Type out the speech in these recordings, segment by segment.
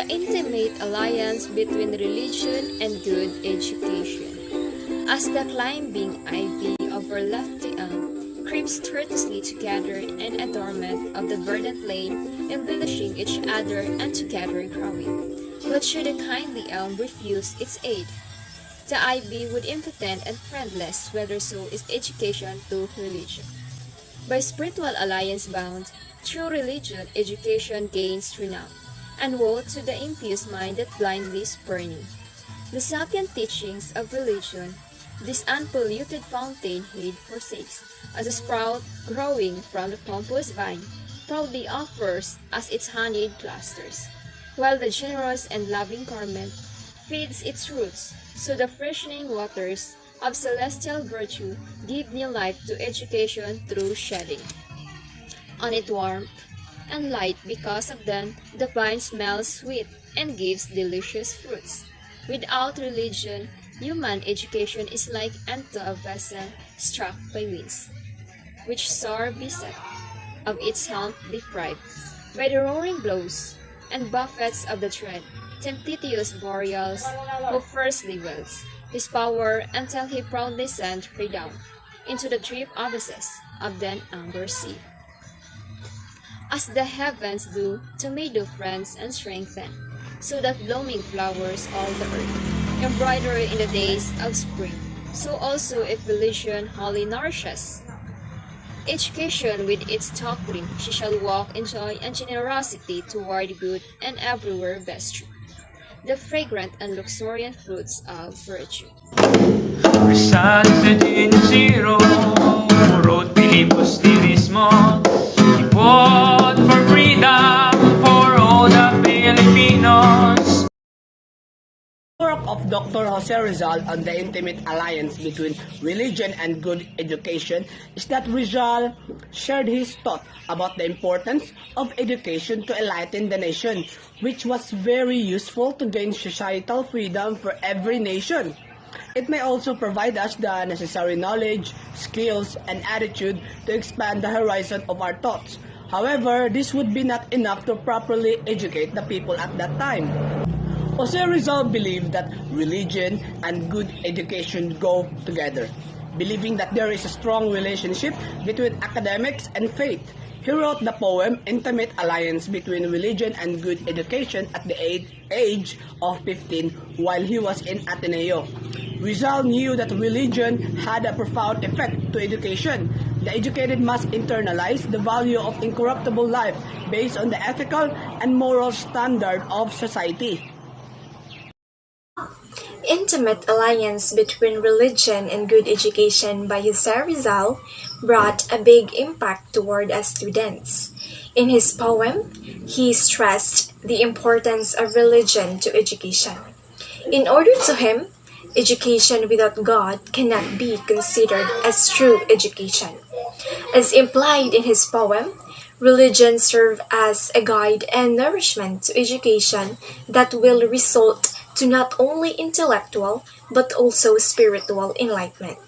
the intimate alliance between religion and good education. As the climbing ivy of our lofty elm creeps courteously together in adornment of the verdant plain, embellishing each other and together growing. But should a kindly elm refuse its aid? The ivy would impotent and friendless, whether so is education to religion. By spiritual alliance bound, through religion, education gains renown, and woe to the impious mind that blindly spurning the sapient teachings of religion. This unpolluted fountainhead forsakes, as a sprout growing from the pompous vine proudly offers as its honeyed clusters, while the generous and loving garment feeds its roots, so the freshening waters of celestial virtue give new life to education through shedding on it warmth and light. Because of them the vine smells sweet and gives delicious fruits. Without religion, human education is like unto a vessel struck by winds, which sore beset, of its helm deprived, by the roaring blows and buffets of the dread, tempestuous Boreals, who firstly wills his power until he proudly sent her down into the deep abysses of the amber sea. As the heavens do to meadow friends and strengthen, so that blooming flowers all the earth embroider in the days of spring, so also if religion wholly nourishes education with its doctrine, she shall walk in joy and generosity toward good and everywhere best truth, the fragrant and luxuriant fruits of virtue. Rizal sa Zero, wrote Pilipos Tirismo. He fought for freedom for all the Filipinos. Work of Dr. Jose Rizal on the intimate alliance between religion and good education is that Rizal shared his thought about the importance of education to enlighten the nation, which was very useful to gain societal freedom for every nation. It may also provide us the necessary knowledge, skills, and attitude to expand the horizon of our thoughts. However, this would be not enough to properly educate the people at that time. Jose Rizal believed that religion and good education go together. Believing that there is a strong relationship between academics and faith, he wrote the poem Intimate Alliance Between Religion and Good Education at the age of 15 while he was in Ateneo. Rizal knew that religion had a profound effect to education. The educated must internalize the value of incorruptible life based on the ethical and moral standard of society. Intimate alliance between religion and good education by Jose Rizal brought a big impact toward us students. In his poem, he stressed the importance of religion to education. In order to him, education without God cannot be considered as true education. As implied in his poem, religion serves as a guide and nourishment to education that will result to not only intellectual but also spiritual enlightenment.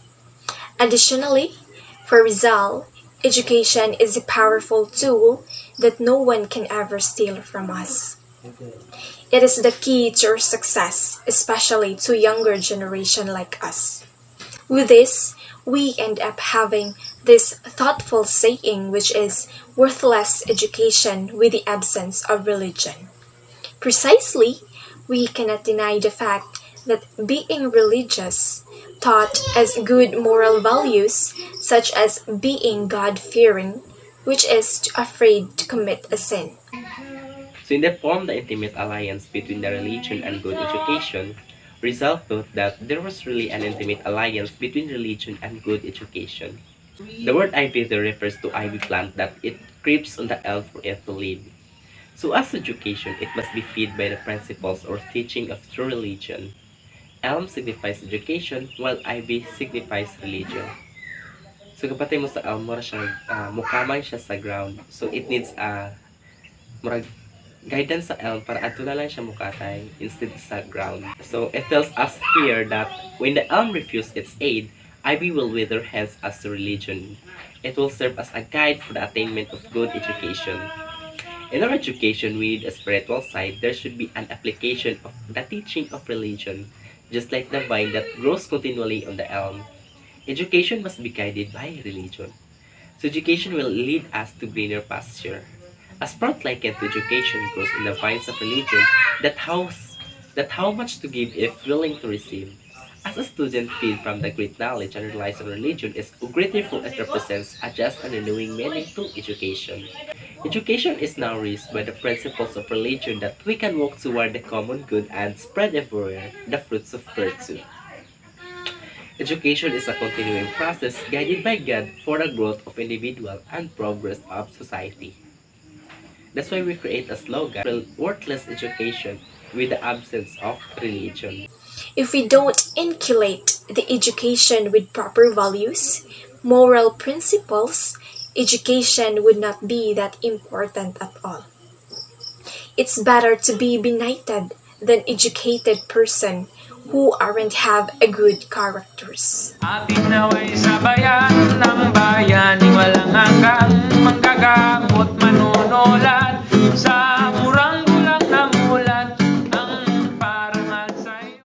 Additionally, for Rizal, education is a powerful tool that no one can ever steal from us. It is the key to our success, especially to younger generation like us. With this, we end up having this thoughtful saying, which is worthless education with the absence of religion. Precisely, we cannot deny the fact that being religious, taught as good moral values, such as being God-fearing, which is afraid to commit a sin. So in the poem The Intimate Alliance Between the Religion and Good Education, Rizal thought that there was really an intimate alliance between religion and good education. The word ivy there refers to ivy plant that it creeps on the elm for it to live. So as education, it must be fed by the principles or teaching of true religion. Elm signifies education, while ivy signifies religion. So kapatay mo sa elm, mura siya, mukamay siya sa ground. So it needs murag guidance sa elm para adto na lang siya mukatay instead sa ground. So it tells us here that when the elm refuses its aid, ivy will wither hence as to religion. It will serve as a guide for the attainment of good education. In our education with a spiritual side, there should be an application of the teaching of religion, just like the vine that grows continually on the elm. Education must be guided by religion. So education will lead us to greener pasture. A sprout likened to education grows in the vines of religion that how much to give if willing to receive. As a student feed from the great knowledge and relies on religion is grateful it represents a just and renewing meaningful education. Education is now raised by the principles of religion that we can walk toward the common good and spread everywhere the fruits of virtue. Education is a continuing process guided by God for the growth of individual and progress of society. That's why we create a slogan, worthless education with the absence of religion. If we don't inculcate the education with proper values, moral principles, education would not be that important at all. It's better to be benighted than educated person who aren't have a good characters. Ating naway sabayan ng bayan, walang hanggang manggagamot